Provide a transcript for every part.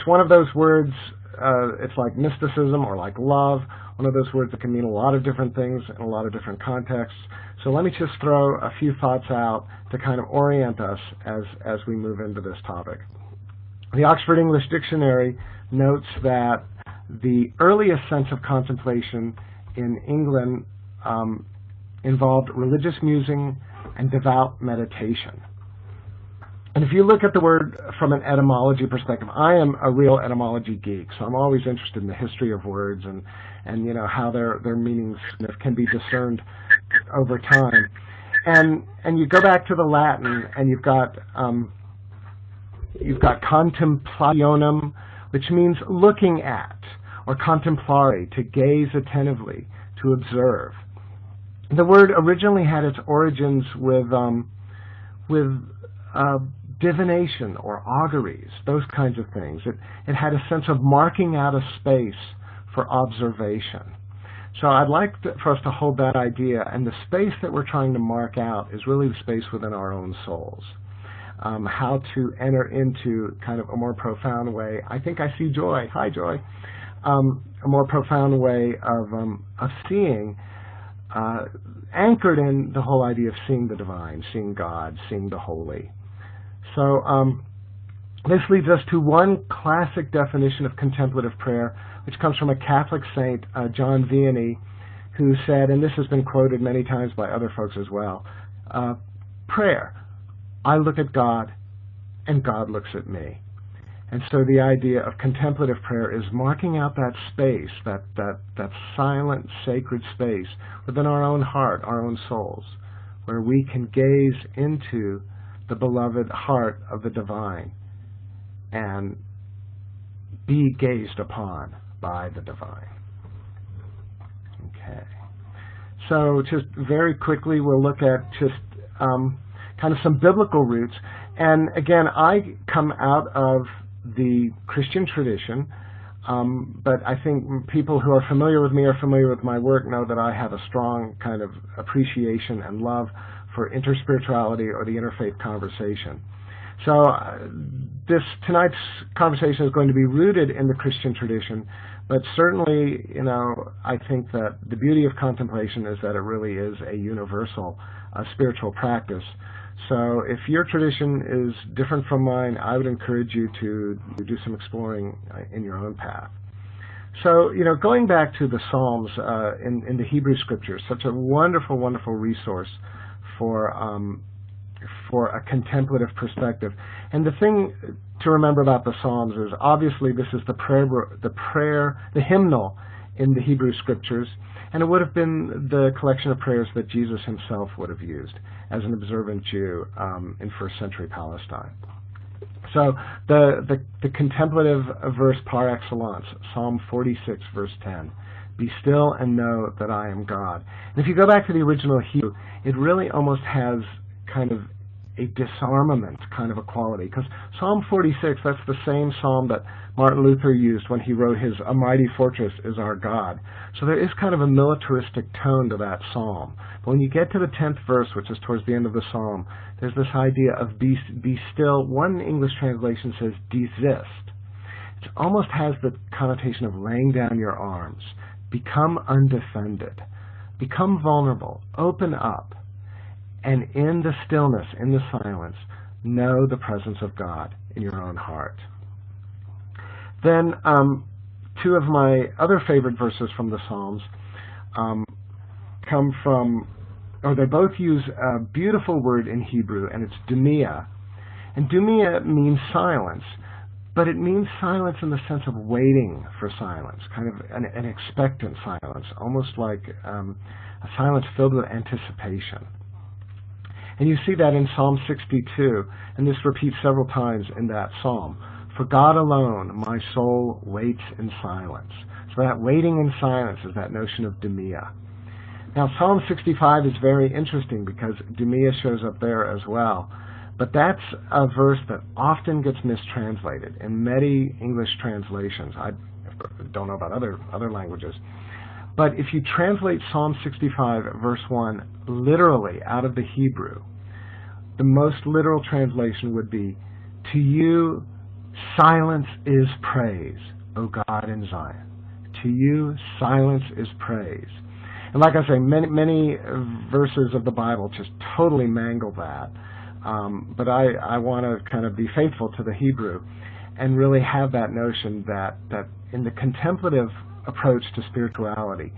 one of those words, it's like mysticism or like love, one of those words that can mean a lot of different things in a lot of different contexts. So let me just throw a few thoughts out to kind of orient us as we move into this topic. The Oxford English Dictionary notes that the earliest sense of contemplation in England involved religious musing and devout meditation. And if you look at the word from an etymology perspective, I am a real etymology geek, so I'm always interested in the history of words and you know, how their meanings can be discerned over time. And you go back to the Latin, and you've got contemplationem, which means looking at, or contemplare, to gaze attentively, to observe. The word originally had its origins with divination or auguries, those kinds of things. It had a sense of marking out a space for observation. So I'd like for us to hold that idea, and the space that we're trying to mark out is really the space within our own souls. How to enter into kind of a more profound way. I think I see Joy. Hi, Joy. A more profound way of seeing, anchored in the whole idea of seeing the divine, seeing God, seeing the holy. So this leads us to one classic definition of contemplative prayer, which comes from a Catholic saint, John Vianney, who said, and this has been quoted many times by other folks as well, prayer, I look at God and God looks at me. And so the idea of contemplative prayer is marking out that space, that silent, sacred space within our own heart, our own souls, where we can gaze into the beloved heart of the divine and be gazed upon by the divine. Okay. So just very quickly, we'll look at just kind of some biblical roots. And again, I come out of the Christian tradition, but I think people who are familiar with me or familiar with my work know that I have a strong kind of appreciation and love for interspirituality or the interfaith conversation. So tonight's conversation is going to be rooted in the Christian tradition, but certainly, you know, I think that the beauty of contemplation is that it really is a universal spiritual practice. So if your tradition is different from mine, I would encourage you to do some exploring in your own path. So, you know, going back to the Psalms in the Hebrew Scriptures, such a wonderful, wonderful resource for a contemplative perspective. And the thing to remember about the Psalms is obviously this is the hymnal in the Hebrew Scriptures, and it would have been the collection of prayers that Jesus himself would have used as an observant Jew in first century Palestine. So the contemplative verse par excellence, Psalm 46, verse 10. Be still and know that I am God. And if you go back to the original Hebrew, it really almost has kind of a disarmament kind of a quality, because Psalm 46, that's the same psalm that Martin Luther used when he wrote his A Mighty Fortress is Our God. So there is kind of a militaristic tone to that psalm. But when you get to the 10th verse, which is towards the end of the psalm, there's this idea of be still. One English translation says desist. It almost has the connotation of laying down your arms. Become undefended. Become vulnerable. Open up. And in the stillness, in the silence, know the presence of God in your own heart. Then two of my other favorite verses from the Psalms come from, or they both use a beautiful word in Hebrew, and it's dumia. And dumia means silence, but it means silence in the sense of waiting for silence, kind of an expectant silence, almost like a silence filled with anticipation. And you see that in Psalm 62, and this repeats several times in that psalm. For God alone, my soul waits in silence. So that waiting in silence is that notion of dumia. Now, Psalm 65 is very interesting because dumia shows up there as well. But that's a verse that often gets mistranslated in many English translations. I don't know about other languages. But if you translate Psalm 65, verse 1, literally out of the Hebrew, the most literal translation would be, to you Silence is praise, O God in Zion. To you, silence is praise. And like I say, many verses of the Bible just totally mangle that. But I want to kind of be faithful to the Hebrew and really have that notion that in the contemplative approach to spirituality,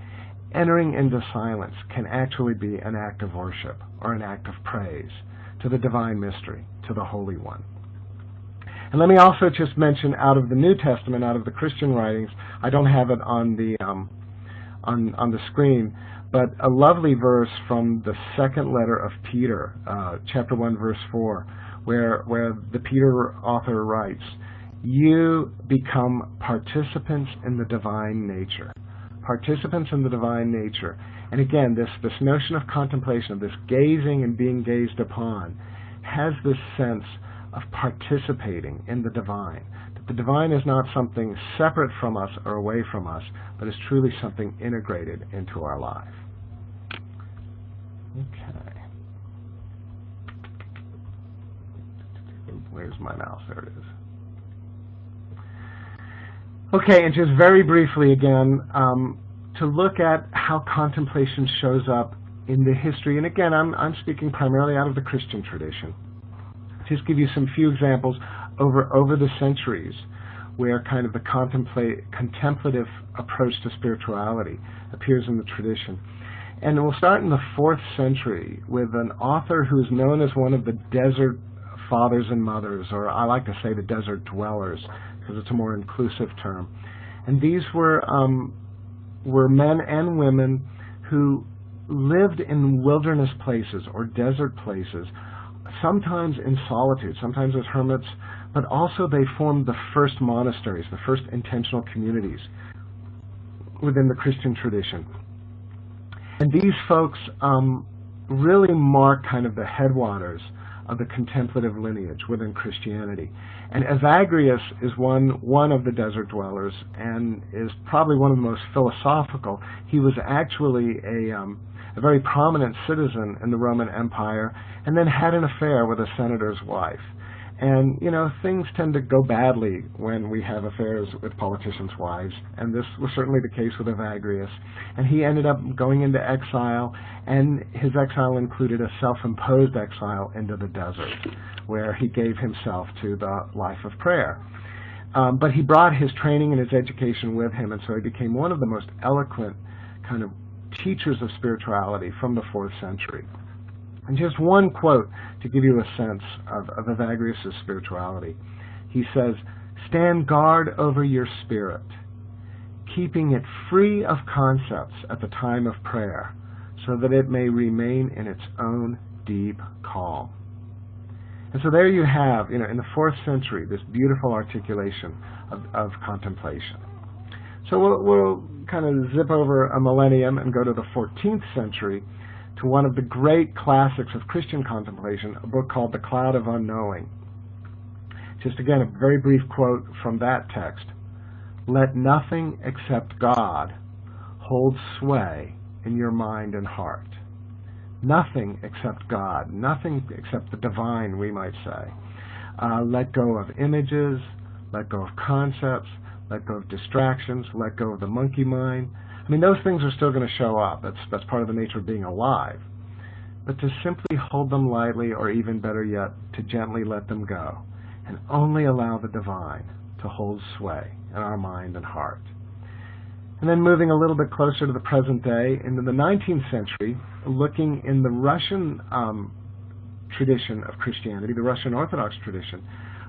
entering into silence can actually be an act of worship or an act of praise to the divine mystery, to the Holy One. And let me also just mention out of the New Testament, out of the Christian writings, I don't have it on the on the screen, but a lovely verse from the second letter of Peter, chapter 1, verse 4, where the Peter author writes, "You become participants in the divine nature." Participants in the divine nature. And again, this notion of contemplation, of this gazing and being gazed upon, has this sense of participating in the divine. That the divine is not something separate from us or away from us, but is truly something integrated into our life. Okay. Where's my mouse? There it is. Okay, and just very briefly again, to look at how contemplation shows up in the history, and again, I'm speaking primarily out of the Christian tradition. Just give you some few examples over the centuries where kind of the contemplative approach to spirituality appears in the tradition. And we'll start in the 4th century with an author who's known as one of the desert fathers and mothers, or I like to say the desert dwellers, because it's a more inclusive term. And these were men and women who lived in wilderness places or desert places, sometimes in solitude, sometimes as hermits, but also they formed the first monasteries, the first intentional communities within the Christian tradition. And these folks really mark kind of the headwaters of the contemplative lineage within Christianity. And Evagrius is one of the desert dwellers and is probably one of the most philosophical. He was actually a very prominent citizen in the Roman Empire and then had an affair with a senator's wife. And, you know, things tend to go badly when we have affairs with politicians' wives, and this was certainly the case with Evagrius. And he ended up going into exile, and his exile included a self-imposed exile into the desert, where he gave himself to the life of prayer. But he brought his training and his education with him, and so he became one of the most eloquent kind of teachers of spirituality from the 4th century. And just one quote to give you a sense of Evagrius' spirituality. He says, "Stand guard over your spirit, keeping it free of concepts at the time of prayer, so that it may remain in its own deep calm." And so there you have, in the 4th century, this beautiful articulation of contemplation. So we'll kind of zip over a millennium and go to the 14th century, to one of the great classics of Christian contemplation, a book called The Cloud of Unknowing. Just again, a very brief quote from that text. "Let nothing except God hold sway in your mind and heart." Nothing except God, nothing except the divine, we might say. Let go of images, let go of concepts, let go of distractions, let go of the monkey mind. I mean, those things are still going to show up. That's part of the nature of being alive. But to simply hold them lightly, or even better yet, to gently let them go, and only allow the divine to hold sway in our mind and heart. And then moving a little bit closer to the present day, into the 19th century, looking in the Russian tradition of Christianity, the Russian Orthodox tradition,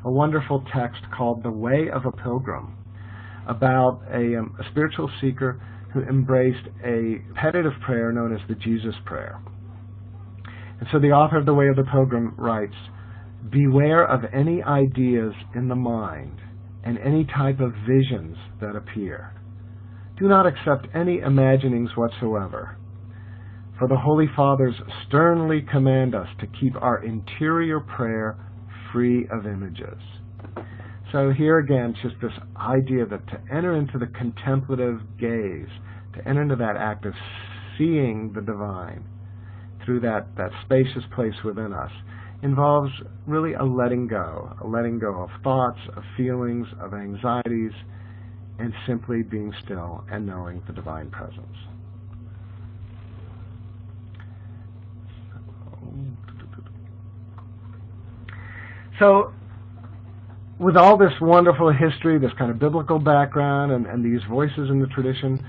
a wonderful text called The Way of a Pilgrim, about a spiritual seeker who embraced a repetitive prayer known as the Jesus Prayer. And so the author of The Way of the Pilgrim writes, "Beware of any ideas in the mind and any type of visions that appear. Do not accept any imaginings whatsoever, for the Holy Fathers sternly command us to keep our interior prayer free of images." So here again, just this idea that to enter into the contemplative gaze, to enter into that act of seeing the divine through that spacious place within us, involves really a letting go of thoughts, of feelings, of anxieties, and simply being still and knowing the divine presence. So, with all this wonderful history, this kind of biblical background, and these voices in the tradition,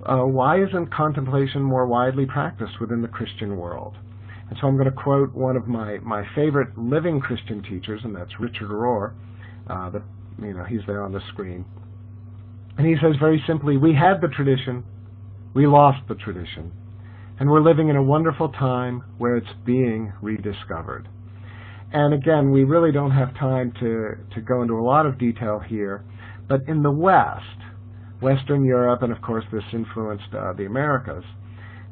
why isn't contemplation more widely practiced within the Christian world? And so I'm going to quote one of my favorite living Christian teachers, and that's Richard Rohr. He's there on the screen. And he says very simply, we had the tradition, we lost the tradition, and we're living in a wonderful time where it's being rediscovered. And again, we really don't have time to go into a lot of detail here, but in the West, Western Europe, and of course this influenced the Americas,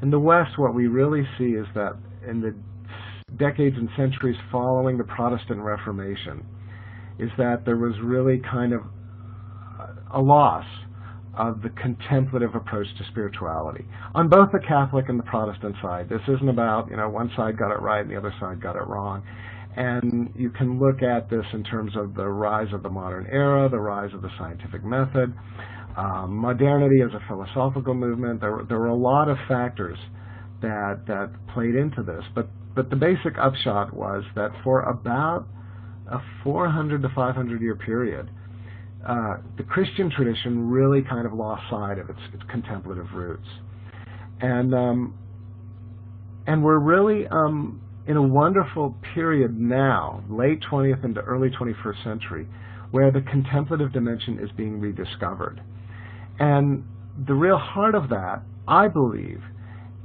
in the West what we really see is that in the decades and centuries following the Protestant Reformation, is that there was really kind of a loss of the contemplative approach to spirituality on both the Catholic and the Protestant side. This isn't about, one side got it right and the other side got it wrong. And you can look at this in terms of the rise of the modern era, the rise of the scientific method, modernity as a philosophical movement. There were a lot of factors that played into this. But the basic upshot was that for about a 400 to 500 year period, the Christian tradition really kind of lost sight of its contemplative roots. And we're really in a wonderful period now, late 20th into early 21st century, where the contemplative dimension is being rediscovered. And the real heart of that, I believe,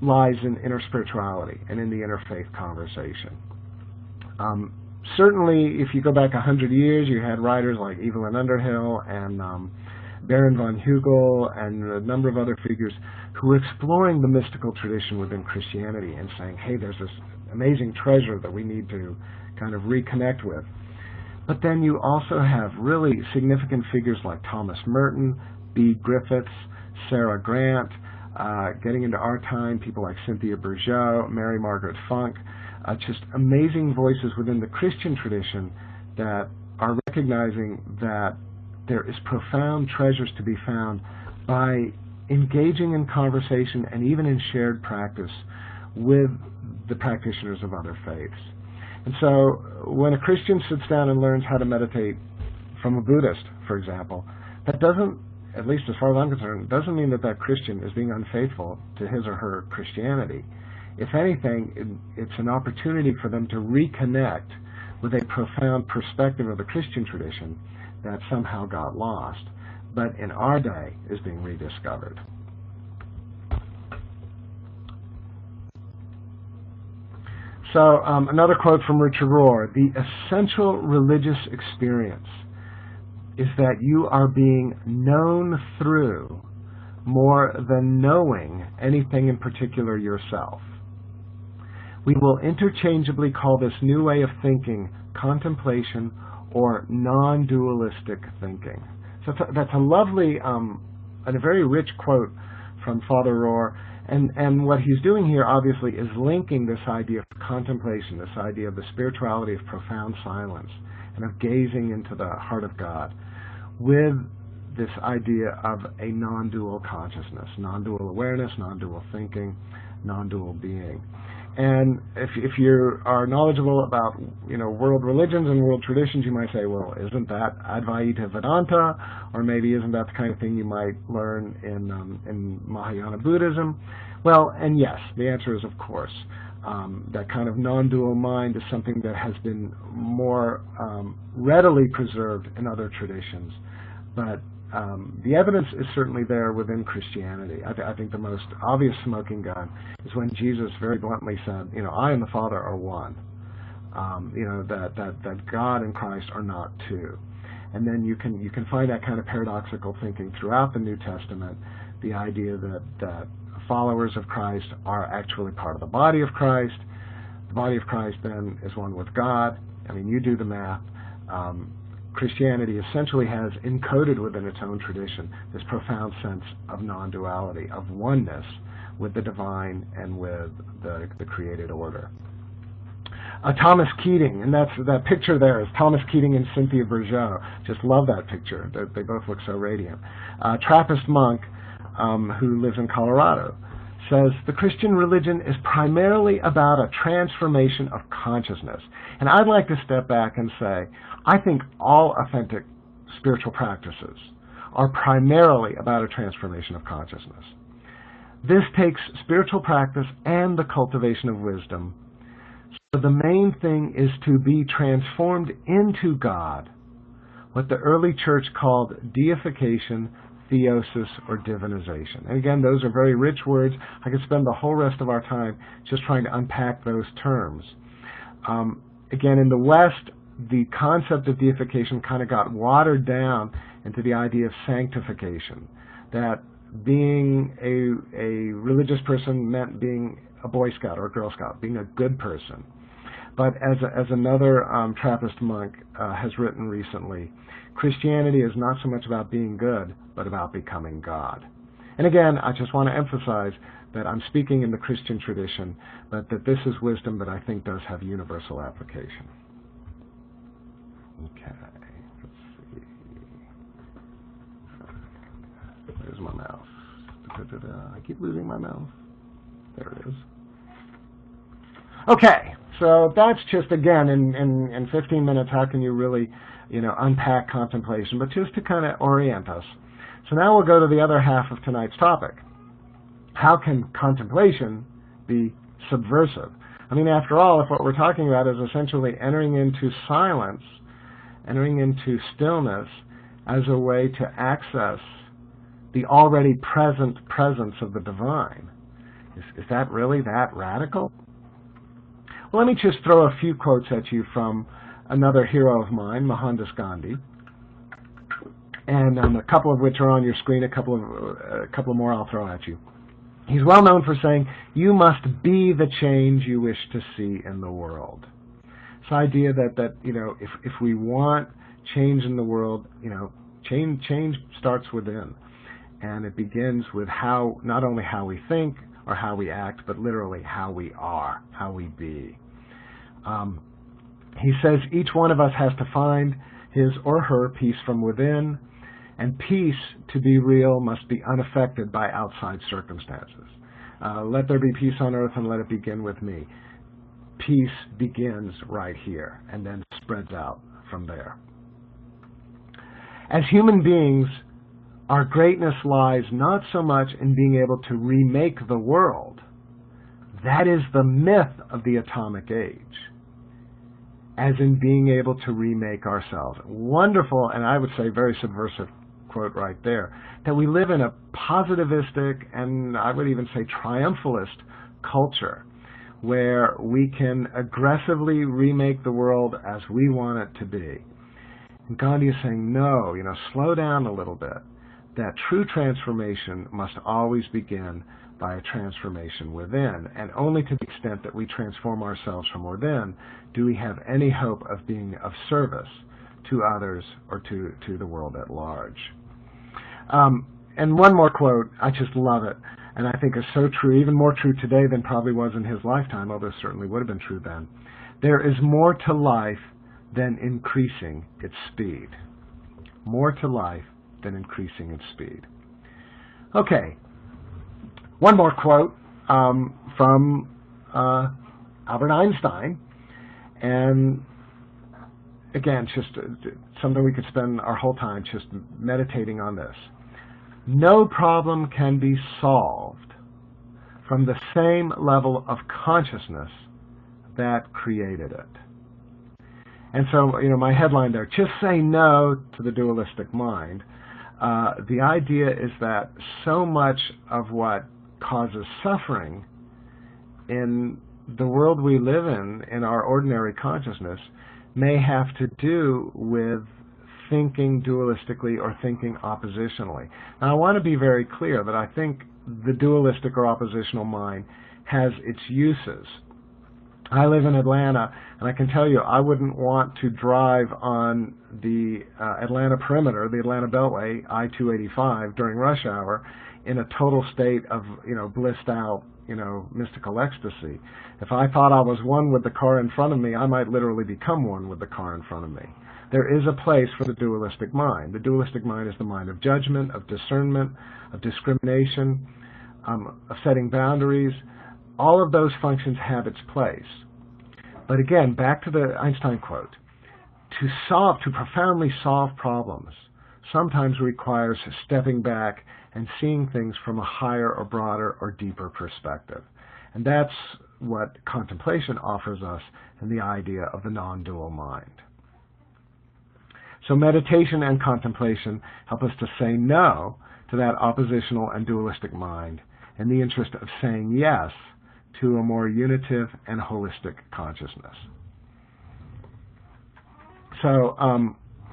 lies in inner spirituality and in the interfaith conversation. Certainly, if you go back 100 years, you had writers like Evelyn Underhill and Baron von Hugel and a number of other figures who were exploring the mystical tradition within Christianity and saying, hey, there's this amazing treasure that we need to kind of reconnect with. But then you also have really significant figures like Thomas Merton, B. Griffiths, Sarah Grant, getting into our time, people like Cynthia Bourgeault, Mary Margaret Funk, just amazing voices within the Christian tradition that are recognizing that there is profound treasures to be found by engaging in conversation and even in shared practice with the practitioners of other faiths. And so when a Christian sits down and learns how to meditate from a Buddhist, for example, that doesn't, at least as far as I'm concerned, doesn't mean that that Christian is being unfaithful to his or her Christianity. If anything, it's an opportunity for them to reconnect with a profound perspective of the Christian tradition that somehow got lost, but in our day is being rediscovered. So another quote from Richard Rohr, the essential religious experience is that you are being known through more than knowing anything in particular yourself. We will interchangeably call this new way of thinking contemplation or non-dualistic thinking. So that's a lovely and a very rich quote from Father Rohr. And what he's doing here, obviously, is linking this idea of contemplation, this idea of the spirituality of profound silence and of gazing into the heart of God, with this idea of a non-dual consciousness, non-dual awareness, non-dual thinking, non-dual being. And if you are knowledgeable about world religions and world traditions, you might say, well, isn't that Advaita Vedanta, or maybe isn't that the kind of thing you might learn in Mahayana Buddhism? Well, and yes, the answer is of course. That kind of non-dual mind is something that has been more readily preserved in other traditions, but the evidence is certainly there within Christianity. I think the most obvious smoking gun is when Jesus very bluntly said, I and the Father are one. That God and Christ are not two. And then you can find that kind of paradoxical thinking throughout the New Testament, the idea that followers of Christ are actually part of the body of Christ. The body of Christ then is one with God. I mean, you do the math. Christianity essentially has encoded within its own tradition this profound sense of non-duality, of oneness with the divine and with the created order. Thomas Keating, and that picture there is Thomas Keating and Cynthia Bourgeois. Just love that picture. They both look so radiant. Trappist monk who lives in Colorado says, the Christian religion is primarily about a transformation of consciousness. And I'd like to step back and say, I think all authentic spiritual practices are primarily about a transformation of consciousness. This takes spiritual practice and the cultivation of wisdom. So the main thing is to be transformed into God, what the early church called deification, theosis, or divinization. And again, those are very rich words. I could spend the whole rest of our time just trying to unpack those terms. Again, in the West, the concept of deification kind of got watered down into the idea of sanctification, that being a religious person meant being a Boy Scout or a Girl Scout, being a good person. But as another Trappist monk has written recently, Christianity is not so much about being good, but about becoming God. And again, I just want to emphasize that I'm speaking in the Christian tradition, but that this is wisdom that I think does have universal application. Okay, let's see. There's my mouse. I keep losing my mouse. There it is. Okay, so that's just, again, in 15 minutes, how can you really, unpack contemplation, but just to kind of orient us. So now we'll go to the other half of tonight's topic. How can contemplation be subversive? I mean, after all, if what we're talking about is essentially entering into silence, entering into stillness as a way to access the already present presence of the divine, is that really that radical? Well, let me just throw a few quotes at you from another hero of mine, Mohandas Gandhi, and a couple of which are on your screen, a couple more I'll throw at you. He's well known for saying, you must be the change you wish to see in the world. This idea that if we want change in the world, change starts within. And it begins with not only how we think or how we act, but literally how we are, how we be. He says each one of us has to find his or her peace from within, and peace, to be real, must be unaffected by outside circumstances. Let there be peace on earth, and let it begin with me. Peace begins right here, and then spreads out from there. As human beings, our greatness lies not so much in being able to remake the world. That is the myth of the atomic age, as in being able to remake ourselves. Wonderful, and I would say very subversive quote right there, that we live in a positivistic and I would even say triumphalist culture where we can aggressively remake the world as we want it to be. And Gandhi is saying, no, slow down a little bit. That true transformation must always begin by a transformation within, and only to the extent that we transform ourselves from within do we have any hope of being of service to others or to the world at large. And one more quote, I just love it, and I think is so true, even more true today than probably was in his lifetime, although certainly would have been true then. There is more to life than increasing its speed. More to life than increasing its speed. Okay, one more quote from Albert Einstein, and again, just something we could spend our whole time just meditating on this. No problem can be solved from the same level of consciousness that created it. And so, my headline there, just say no to the dualistic mind. The idea is that so much of what causes suffering in the world we live in our ordinary consciousness, may have to do with thinking dualistically or thinking oppositionally. Now, I want to be very clear that I think the dualistic or oppositional mind has its uses. I live in Atlanta, and I can tell you I wouldn't want to drive on the Atlanta perimeter, the Atlanta Beltway, I-285, during rush hour in a total state of, blissed out, mystical ecstasy. If I thought I was one with the car in front of me, I might literally become one with the car in front of me. There is a place for the dualistic mind. The dualistic mind is the mind of judgment, of discernment, of discrimination, of setting boundaries. All of those functions have its place. But again, back to the Einstein quote, to profoundly solve problems sometimes requires stepping back and seeing things from a higher or broader or deeper perspective. And that's what contemplation offers us in the idea of the non-dual mind. So meditation and contemplation help us to say no to that oppositional and dualistic mind in the interest of saying yes to a more unitive and holistic consciousness. So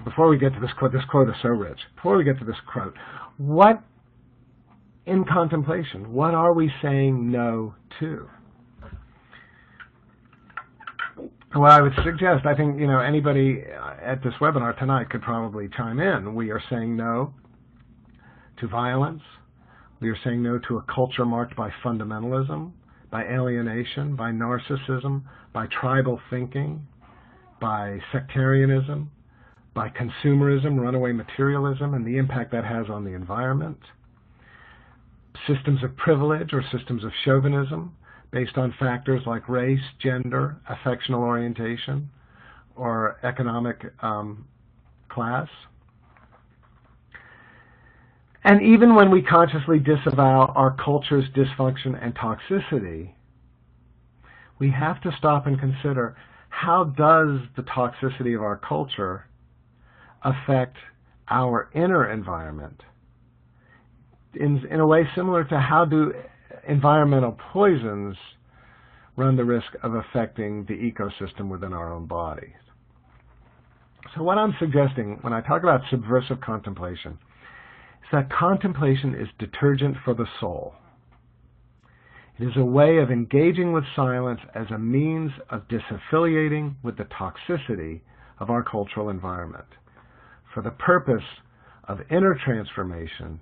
before we get to this quote is so rich. Before we get to this quote, what in contemplation, what are we saying no to? Well, I would suggest, I think, anybody at this webinar tonight could probably chime in. We are saying no to violence. We are saying no to a culture marked by fundamentalism, by alienation, by narcissism, by tribal thinking, by sectarianism, by consumerism, runaway materialism, and the impact that has on the environment, systems of privilege or systems of chauvinism based on factors like race, gender, affectional orientation, or economic class. And even when we consciously disavow our culture's dysfunction and toxicity, we have to stop and consider, how does the toxicity of our culture affect our inner environment? In a way similar to how do environmental poisons run the risk of affecting the ecosystem within our own bodies. So what I'm suggesting when I talk about subversive contemplation is that contemplation is detergent for the soul. It is a way of engaging with silence as a means of disaffiliating with the toxicity of our cultural environment for the purpose of inner transformation,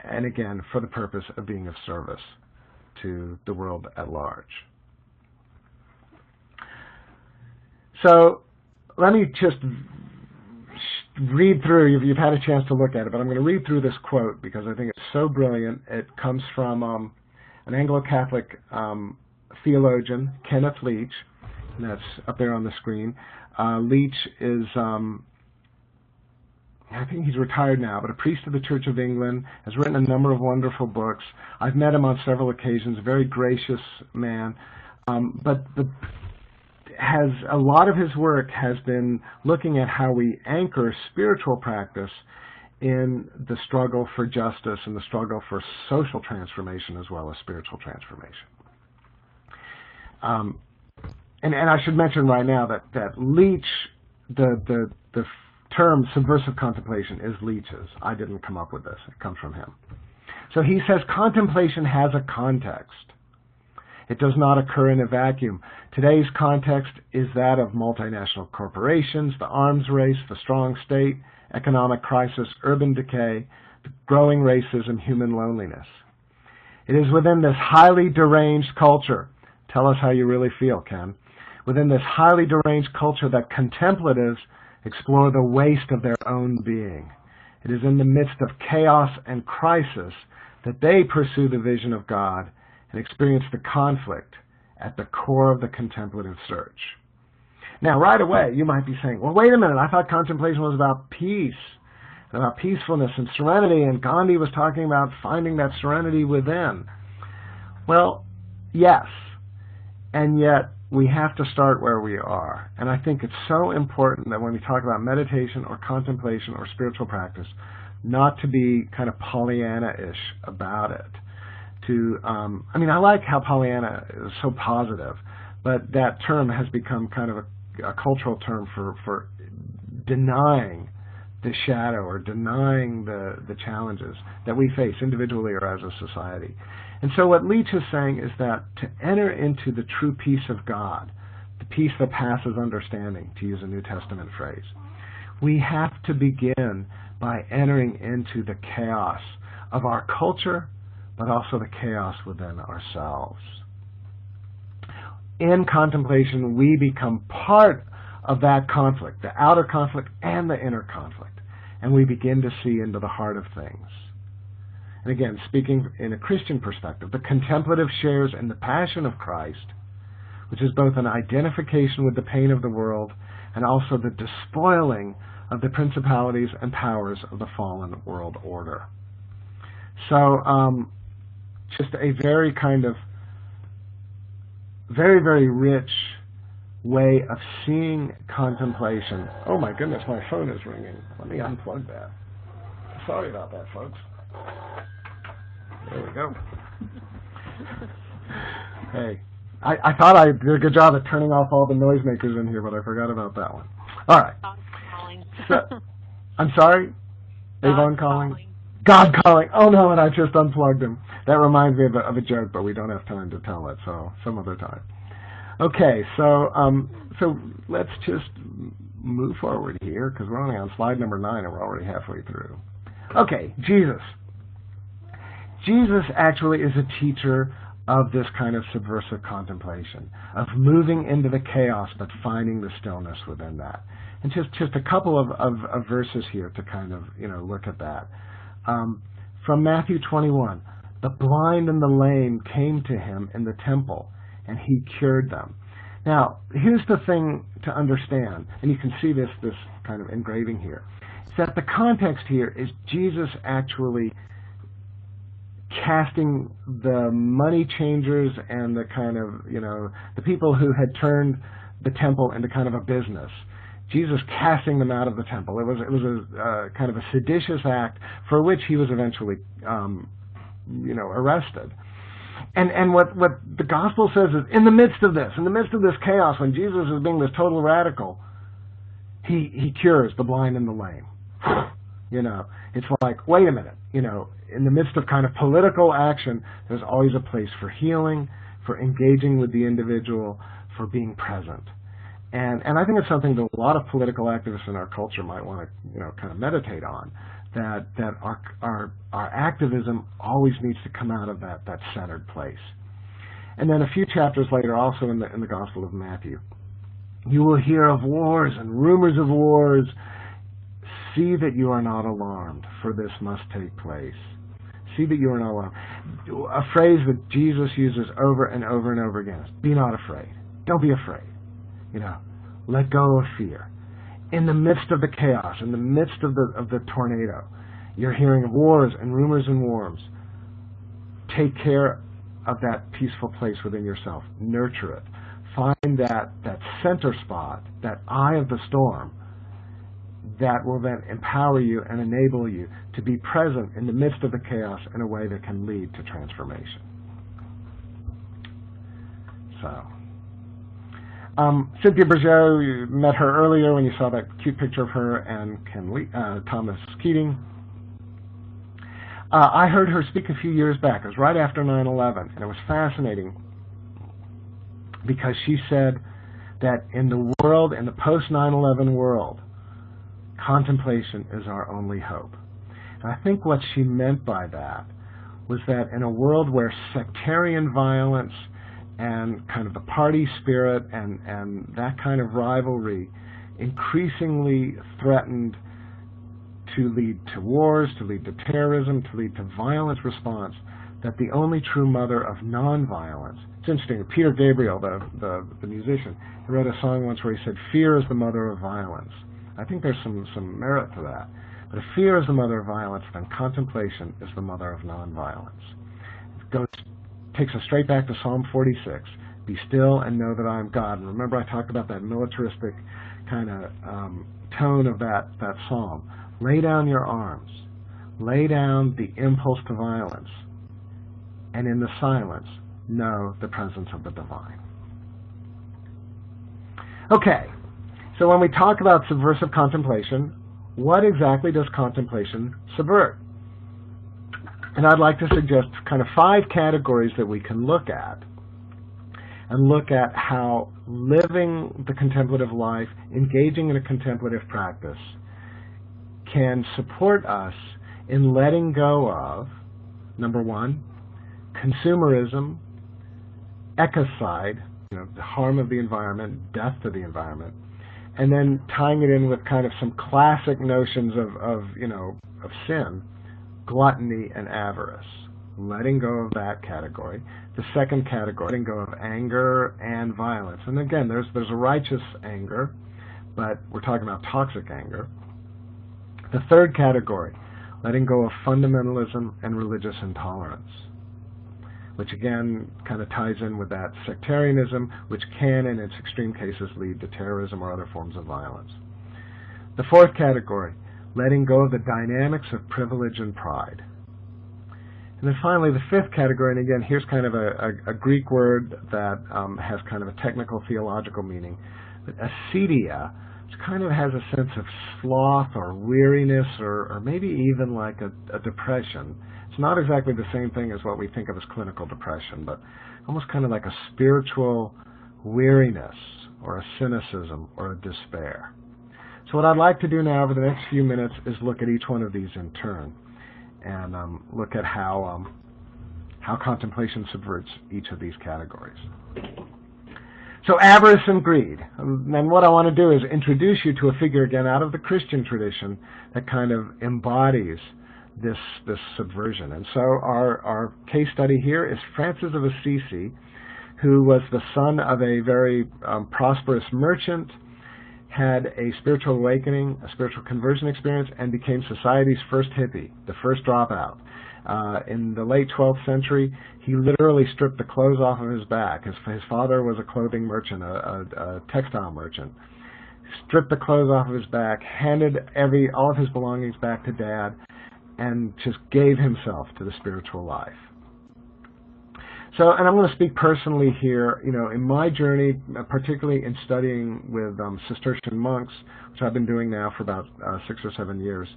and again, for the purpose of being of service to the world at large. So let me just read through, you've had a chance to look at it, but I'm going to read through this quote because I think it's so brilliant. It comes from an Anglo-Catholic theologian, Kenneth Leach, and that's up there on the screen. Leach is, I think he's retired now, but a priest of the Church of England, has written a number of wonderful books. I've met him on several occasions, a very gracious man, but a lot of his work has been looking at how we anchor spiritual practice in the struggle for justice and the struggle for social transformation as well as spiritual transformation. And I should mention right now that Leach, the term subversive contemplation is Leach's. I didn't come up with this. It comes from him. So he says contemplation has a context. It does not occur in a vacuum. Today's context is that of multinational corporations, the arms race, the strong state, economic crisis, urban decay, growing racism, human loneliness. It is within this highly deranged culture, tell us how you really feel, Ken, within this highly deranged culture that contemplatives explore the waste of their own being. It is in the midst of chaos and crisis that they pursue the vision of God and experience the conflict at the core of the contemplative search. Now, right away, you might be saying, well, wait a minute, I thought contemplation was about peace, and about peacefulness and serenity, and Gandhi was talking about finding that serenity within. Well, yes, and yet we have to start where we are. And I think it's so important that when we talk about meditation or contemplation or spiritual practice, not to be kind of Pollyanna-ish about it. I like how Pollyanna is so positive, but that term has become kind of a cultural term for denying the shadow or denying the challenges that we face individually or as a society. And so what Leach is saying is that to enter into the true peace of God, the peace that passes understanding, to use a New Testament phrase, we have to begin by entering into the chaos of our culture, but also the chaos within ourselves. In contemplation, we become part of that conflict, the outer conflict and the inner conflict, and we begin to see into the heart of things. And again, speaking in a Christian perspective, the contemplative shares in the passion of Christ, which is both an identification with the pain of the world and also the despoiling of the principalities and powers of the fallen world order. So just a very kind of very, very rich way of seeing contemplation. Oh my goodness, my phone is ringing. Let me unplug that. Sorry about that, folks. There we go. Hey, I thought I did a good job at turning off all the noisemakers in here, but I forgot about that one. All right. God's calling. So, I'm sorry? Avon calling? God calling. Oh no, and I just unplugged him. That reminds me of a joke, but we don't have time to tell it, so some other time. Okay, so let's just move forward here, because we're only on slide number 9 and we're already halfway through. Okay, Jesus. Jesus actually is a teacher of this kind of subversive contemplation, of moving into the chaos but finding the stillness within that. And just a couple of verses here to kind of look at that. From Matthew 21, the blind and the lame came to him in the temple, and he cured them. Now, here's the thing to understand, and you can see this kind of engraving here, is that the context here is Jesus actually casting the money changers and the kind of, the people who had turned the temple into kind of a business. Jesus casting them out of the temple. It was a kind of a seditious act for which he was eventually, arrested. And what the gospel says is, in the midst of this chaos, when Jesus is being this total radical, he cures the blind and the lame. It's like, wait a minute, in the midst of kind of political action, there's always a place for healing, for engaging with the individual, for being present. And I think it's something that a lot of political activists in our culture might want to, kind of meditate on, that our activism always needs to come out of that centered place. And then a few chapters later, also in the Gospel of Matthew, you will hear of wars and rumors of wars. See that you are not alarmed, for this must take place. See that you are not alarmed. A phrase that Jesus uses over and over and over again is, be not afraid. Don't be afraid. Let go of fear. In the midst of the chaos, in the midst of the tornado, you're hearing of wars and rumors and wars. Take care of that peaceful place within yourself. Nurture it. Find that center spot, that eye of the storm, that will then empower you and enable you to be present in the midst of the chaos in a way that can lead to transformation. So, Cynthia Bourgeot, you met her earlier when you saw that cute picture of her and Thomas Keating. I heard her speak a few years back. It was right after 9/11, and it was fascinating because she said that in the world, in the post-9/11 world, contemplation is our only hope. And I think what she meant by that was that in a world where sectarian violence and kind of the party spirit and that kind of rivalry increasingly threatened to lead to wars, to lead to terrorism, to lead to violent response, that the only true mother of nonviolence. It's interesting, Peter Gabriel, the musician, he wrote a song once where he said, fear is the mother of violence. I think there's some merit to that. But if fear is the mother of violence, then contemplation is the mother of nonviolence. It takes us straight back to Psalm 46. Be still and know that I am God. And remember I talked about that militaristic kind of tone of that psalm. Lay down your arms. Lay down the impulse to violence. And in the silence, know the presence of the divine. Okay, so when we talk about subversive contemplation, what exactly does contemplation subvert? And I'd like to suggest kind of 5 categories that we can look at, and look at how living the contemplative life, engaging in a contemplative practice, can support us in letting go of, number 1, consumerism, ecocide, the harm of the environment, death to the environment, and then tying it in with kind of some classic notions of sin, gluttony and avarice. Letting go of that category. The second category, letting go of anger and violence. And again, there's a righteous anger, but we're talking about toxic anger. The third category, letting go of fundamentalism and religious intolerance, which again kind of ties in with that sectarianism, which can, in its extreme cases, lead to terrorism or other forms of violence. The fourth category, letting go of the dynamics of privilege and pride. And then finally, the fifth category, and again, here's kind of a Greek word that has kind of a technical theological meaning. But acedia, which kind of has a sense of sloth or weariness or maybe even like a depression. It's not exactly the same thing as what we think of as clinical depression, but almost kind of like a spiritual weariness or a cynicism or a despair. So what I'd like to do now over the next few minutes is look at each one of these in turn and look at how contemplation subverts each of these categories. So avarice and greed. And what I want to do is introduce you to a figure, again, out of the Christian tradition that kind of embodies this subversion. And so our case study here is Francis of Assisi, who was the son of a very prosperous merchant, had a spiritual awakening, a spiritual conversion experience, and became society's first hippie, the first dropout. In the late 12th century, he literally stripped the clothes off of his back. His father was a clothing merchant, a textile merchant. Stripped the clothes off of his back, handed all of his belongings back to Dad, and just gave himself to the spiritual life. So, and I'm going to speak personally here, in my journey, particularly in studying with Cistercian monks, which I've been doing now for about 6 or 7 years.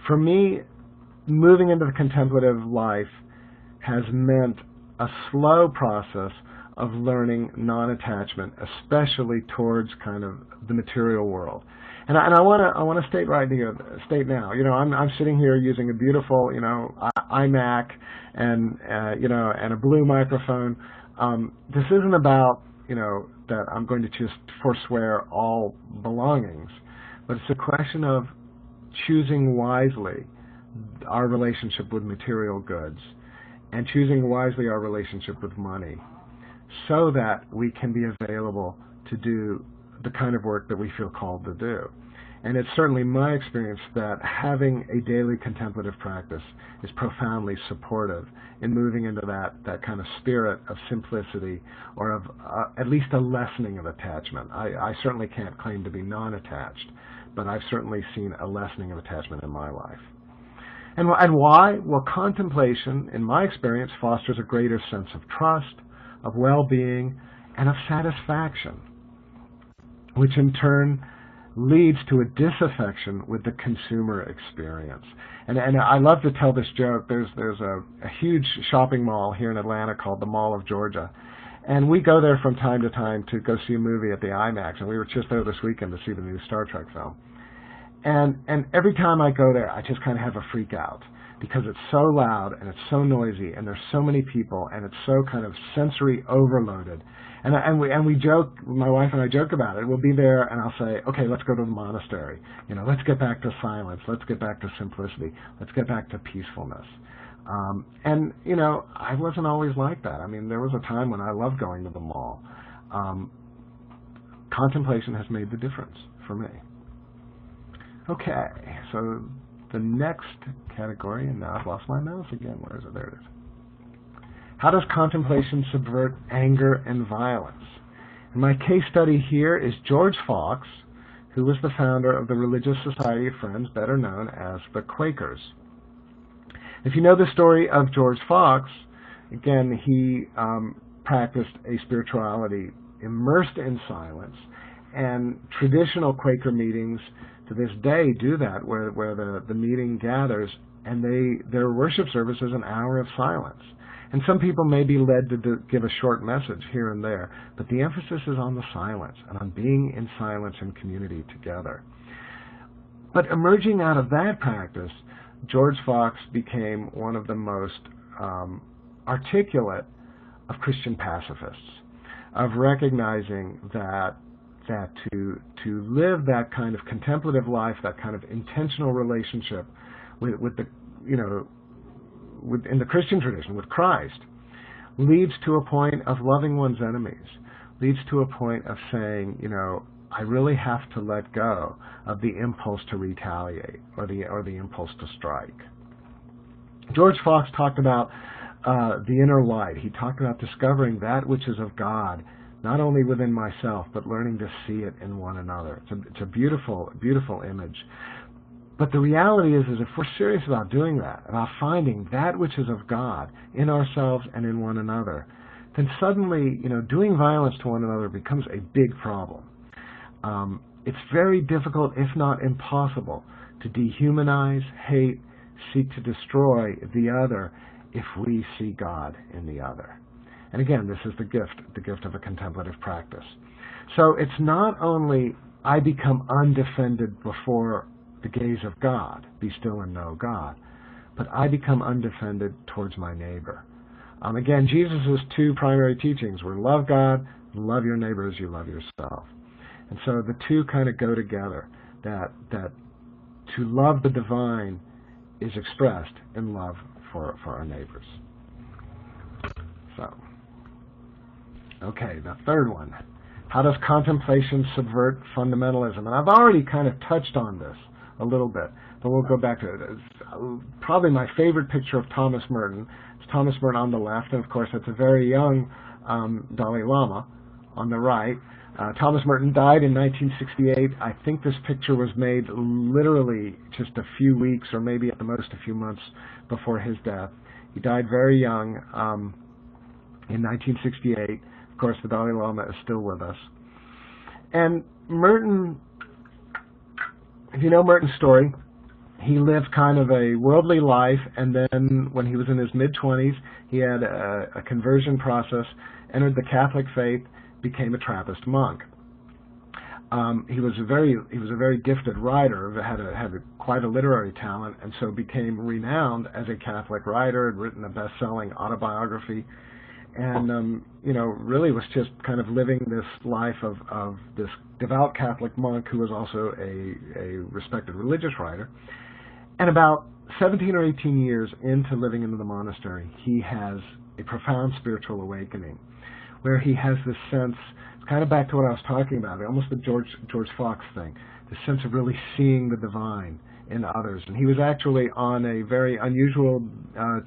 For me, moving into the contemplative life has meant a slow process of learning non-attachment, especially towards kind of the material world. And I want to state now. I'm sitting here using a beautiful, iMac and a blue microphone. This isn't about, that I'm going to just forswear all belongings, but it's a question of choosing wisely our relationship with material goods and choosing wisely our relationship with money so that we can be available to do the kind of work that we feel called to do. And it's certainly my experience that having a daily contemplative practice is profoundly supportive in moving into that kind of spirit of simplicity or of at least a lessening of attachment. I certainly can't claim to be non-attached, but I've certainly seen a lessening of attachment in my life. And why? Well, contemplation, in my experience, fosters a greater sense of trust, of well-being, and of satisfaction, which in turn leads to a disaffection with the consumer experience. And I love to tell this joke. There's a huge shopping mall here in Atlanta called the Mall of Georgia. And we go there from time to time to go see a movie at the IMAX. And we were just there this weekend to see the new Star Trek film. And every time I go there, I just kind of have a freak out because it's so loud and it's so noisy and there's so many people and it's so kind of sensory overloaded. And we joke, my wife and I joke about it. We'll be there and I'll say, okay, let's go to the monastery. Let's get back to silence. Let's get back to simplicity. Let's get back to peacefulness. I wasn't always like that. I mean, there was a time when I loved going to the mall. Contemplation has made the difference for me. Okay, so the next category, and now I've lost my mouse again. Where is it? There it is. How does contemplation subvert anger and violence? And my case study here is George Fox, who was the founder of the Religious Society of Friends, better known as the Quakers. If you know the story of George Fox, again, he practiced a spirituality immersed in silence, and traditional Quaker meetings to this day do that, where the meeting gathers and their worship service is an hour of silence. And some people may be led to give a short message here and there, but the emphasis is on the silence and on being in silence and community together. But emerging out of that practice, George Fox became one of the most articulate of Christian pacifists, of recognizing that to live that kind of contemplative life, that kind of intentional relationship with the, in the Christian tradition, with Christ, leads to a point of loving one's enemies, leads to a point of saying, I really have to let go of the impulse to retaliate or the impulse to strike. George Fox talked about the inner light. He talked about discovering that which is of God, not only within myself, but learning to see it in one another. It's a beautiful, beautiful image. But the reality is if we're serious about doing that, about finding that which is of God in ourselves and in one another, then suddenly, doing violence to one another becomes a big problem. It's very difficult, if not impossible, to dehumanize, hate, seek to destroy the other if we see God in the other. And again, this is the gift of a contemplative practice. So it's not only I become undefended before the gaze of God, be still and know God, but I become undefended towards my neighbor. Again, Jesus' two primary teachings were love God, love your neighbor as you love yourself. And so the two kind of go together, that to love the divine is expressed in love for our neighbors. So, okay, the third one. How does contemplation subvert fundamentalism? And I've already kind of touched on this a little bit, but we'll go back to it. It's probably my favorite picture of Thomas Merton. It's Thomas Merton on the left, and of course it's a very young Dalai Lama on the right. Thomas Merton died in 1968. I think this picture was made literally just a few weeks or maybe at the most a few months before his death. He died very young in 1968. Of course, the Dalai Lama is still with us. And Merton, if you know Merton's story, he lived kind of a worldly life, and then when he was in his mid-20s, he had a conversion process, entered the Catholic faith, became a Trappist monk. He was a very gifted writer, had quite a literary talent, and so became renowned as a Catholic writer, had written a best-selling autobiography, and really was just kind of living this life of this devout Catholic monk who was also a respected religious writer. And about 17 or 18 years into living in the monastery, he has a profound spiritual awakening, where he has this sense, it's kind of back to what I was talking about, almost the George Fox thing, the sense of really seeing the divine in others. And he was actually on a very unusual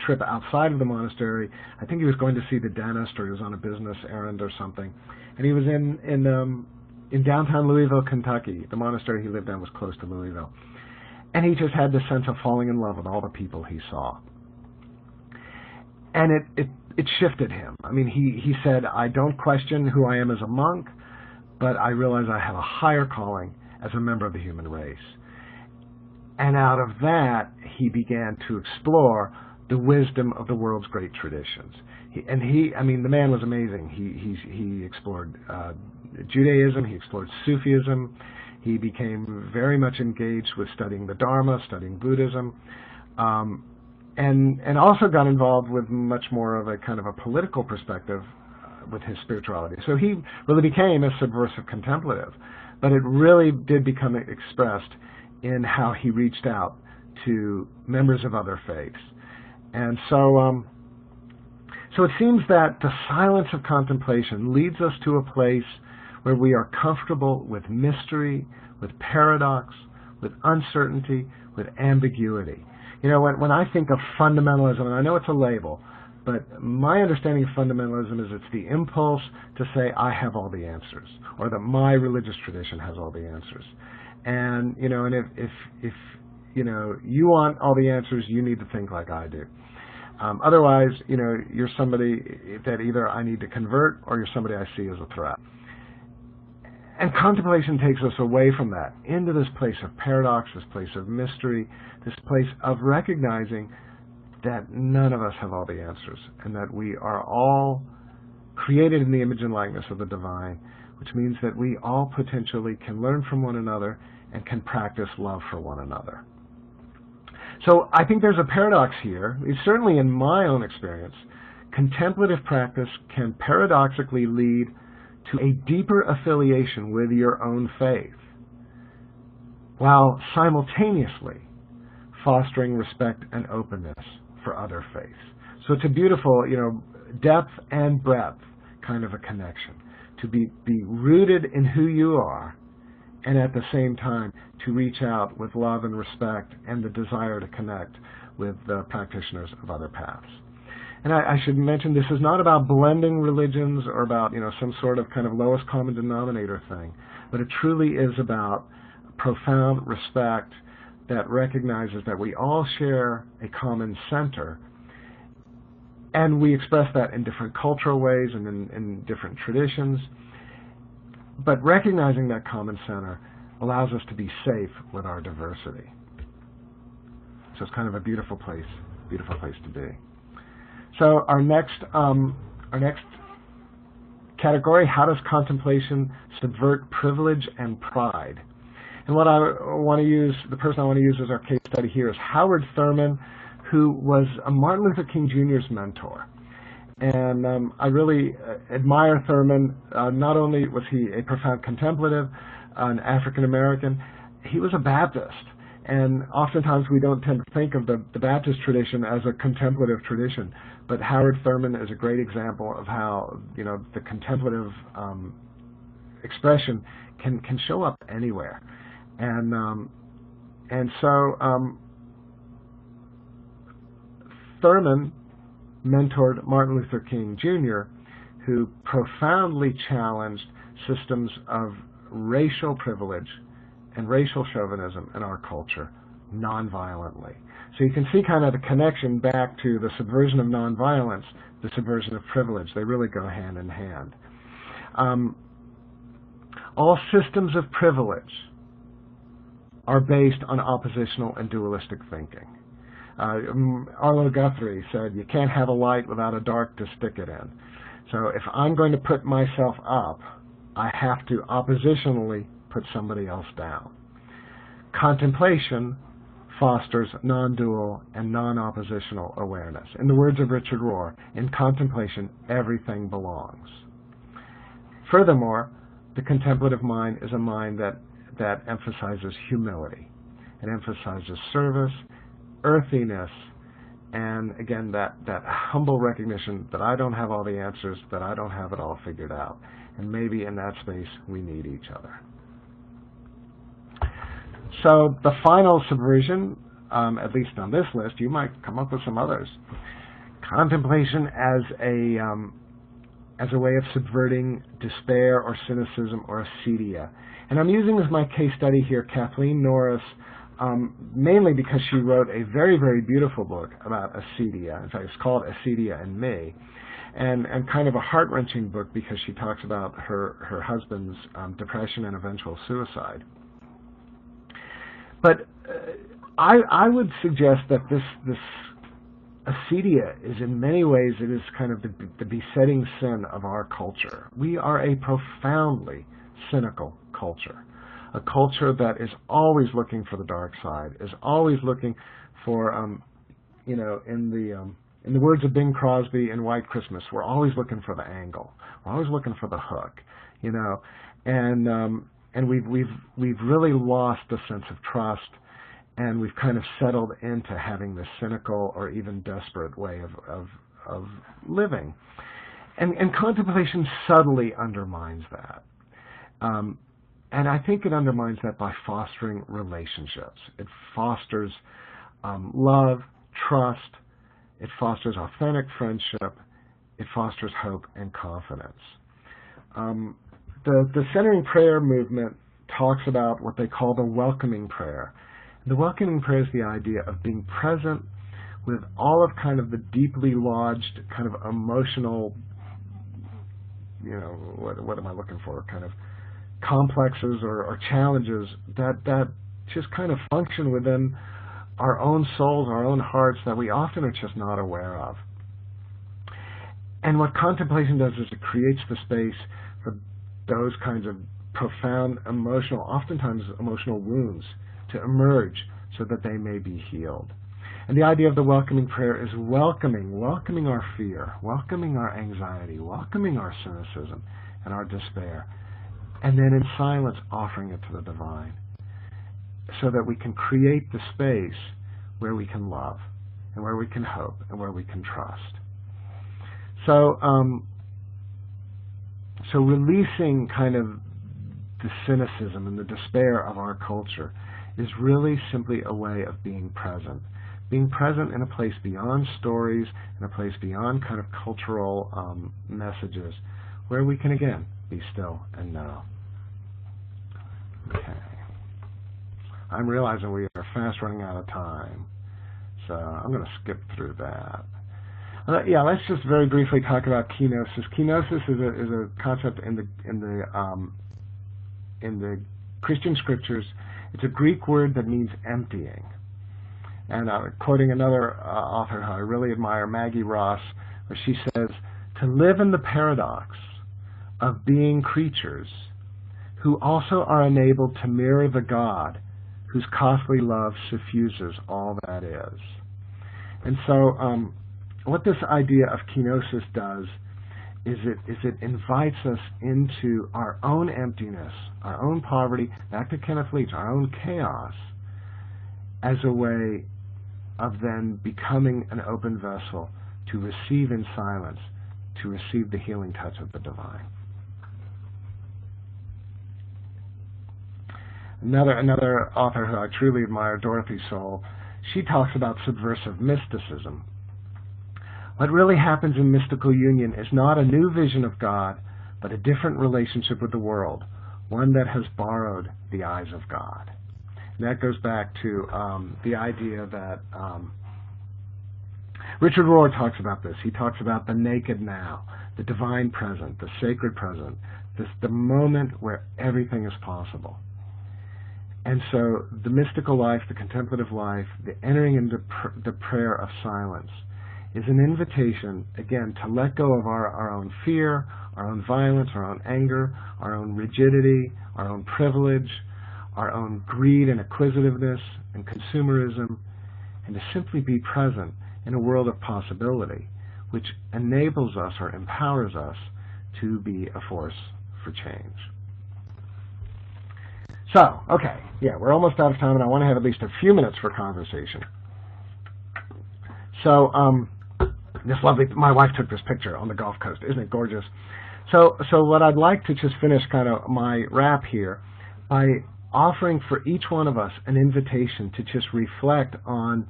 trip outside of the monastery. I think he was going to see the dentist, or he was on a business errand or something. And he was in downtown Louisville, Kentucky. The monastery he lived in was close to Louisville. And he just had this sense of falling in love with all the people he saw. And it shifted him. I mean, he said, I don't question who I am as a monk, but I realize I have a higher calling as a member of the human race. And out of that, he began to explore the wisdom of the world's great traditions. The man was amazing. He explored Judaism, he explored Sufism, he became very much engaged with studying the Dharma, studying Buddhism, and also got involved with much more of a kind of a political perspective with his spirituality. So he really became a subversive contemplative, but it really did become expressed in how he reached out to members of other faiths. And so it seems that the silence of contemplation leads us to a place where we are comfortable with mystery, with paradox, with uncertainty, with ambiguity. When I think of fundamentalism, and I know it's a label, but my understanding of fundamentalism is it's the impulse to say I have all the answers, or that my religious tradition has all the answers. And if you want all the answers, you need to think like I do. Otherwise, you're somebody that either I need to convert, or you're somebody I see as a threat. And contemplation takes us away from that, into this place of paradox, this place of mystery, this place of recognizing that none of us have all the answers, and that we are all created in the image and likeness of the divine, which means that we all potentially can learn from one another and can practice love for one another. So I think there's a paradox here. Certainly in my own experience, contemplative practice can paradoxically lead to a deeper affiliation with your own faith, while simultaneously fostering respect and openness for other faiths. So it's a beautiful, depth and breadth kind of a connection, to be rooted in who you are, and at the same time to reach out with love and respect and the desire to connect with the practitioners of other paths. And I should mention, this is not about blending religions or about some sort of kind of lowest common denominator thing, but it truly is about profound respect that recognizes that we all share a common center, and we express that in different cultural ways and in different traditions. But recognizing that common center allows us to be safe with our diversity. So it's kind of a beautiful place to be. So our next category: how does contemplation subvert privilege and pride? And what the person I want to use as our case study here is Howard Thurman, who was Martin Luther King Jr.'s mentor. And I really admire Thurman. Not only was he a profound contemplative, an African American, he was a Baptist. And oftentimes we don't tend to think of the Baptist tradition as a contemplative tradition, but Howard Thurman is a great example of how the contemplative expression can show up anywhere. And so Thurman mentored Martin Luther King Jr., who profoundly challenged systems of racial privilege and racial chauvinism in our culture nonviolently. So you can see kind of the connection back to the subversion of nonviolence, the subversion of privilege. They really go hand in hand. All systems of privilege are based on oppositional and dualistic thinking. Arlo Guthrie said, you can't have a light without a dark to stick it in. So if I'm going to put myself up, I have to oppositionally put somebody else down. Contemplation fosters non-dual and non-oppositional awareness. In the words of Richard Rohr, in contemplation, everything belongs. Furthermore, the contemplative mind is a mind that emphasizes humility. It emphasizes service, earthiness, and again, that humble recognition that I don't have all the answers, that I don't have it all figured out. And maybe in that space, we need each other. So the final subversion, at least on this list, you might come up with some others. Contemplation as a way of subverting despair or cynicism or acedia. And I'm using as my case study here Kathleen Norris, mainly because she wrote a very, very beautiful book about acedia. In fact, it's called Acedia and Me, and kind of a heart-wrenching book because she talks about her husband's depression and eventual suicide. But I would suggest that this acedia is in many ways, it is kind of the besetting sin of our culture. We are a profoundly cynical culture, a culture that is always looking for the dark side, is always looking for, in the words of Bing Crosby in White Christmas, we're always looking for the angle, we're always looking for the hook, and we've really lost a sense of trust, and we've kind of settled into having this cynical or even desperate way of living, and contemplation subtly undermines that. And I think it undermines that by fostering relationships. It fosters love, trust. It fosters authentic friendship. It fosters hope and confidence. The centering prayer movement talks about what they call the welcoming prayer. The welcoming prayer is the idea of being present with all of kind of the deeply lodged kind of emotional, what am I looking for, kind of complexes or challenges that just kind of function within our own souls, our own hearts, that we often are just not aware of. And what contemplation does is it creates the space for those kinds of profound oftentimes emotional wounds to emerge so that they may be healed. And the idea of the welcoming prayer is welcoming our fear, welcoming our anxiety, welcoming our cynicism and our despair, and then in silence offering it to the divine, so that we can create the space where we can love and where we can hope and where we can trust. So releasing kind of the cynicism and the despair of our culture is really simply a way of being present in a place beyond stories, in a place beyond kind of cultural messages, where we can again be still and know. Okay. I'm realizing we are fast running out of time, so I'm going to skip through that. Let's just very briefly talk about kenosis. Kenosis is a concept in the Christian scriptures. It's a Greek word that means emptying. And quoting another author who I really admire, Maggie Ross, where she says, "To live in the paradox of being creatures who also are enabled to mirror the God whose costly love suffuses all that is." And so what this idea of kenosis does is it invites us into our own emptiness, our own poverty, back to Kenneth Leach, our own chaos, as a way of then becoming an open vessel to receive in silence, to receive the healing touch of the divine. Another author who I truly admire, Dorothy Soul, she talks about subversive mysticism. What really happens in mystical union is not a new vision of God, but a different relationship with the world, one that has borrowed the eyes of God. And that goes back to the idea that Richard Rohr talks about this. He talks about the naked now, the divine present, the sacred present, the moment where everything is possible. And so the mystical life, the contemplative life, the entering into the prayer of silence is an invitation, again, to let go of our own fear, our own violence, our own anger, our own rigidity, our own privilege, our own greed and acquisitiveness and consumerism, and to simply be present in a world of possibility, which enables us or empowers us to be a force for change. So, okay, we're almost out of time, and I want to have at least a few minutes for conversation. So, this lovely, my wife took this picture on the Gulf Coast. Isn't it gorgeous? So what I'd like to just finish kind of my wrap here by offering for each one of us an invitation to just reflect on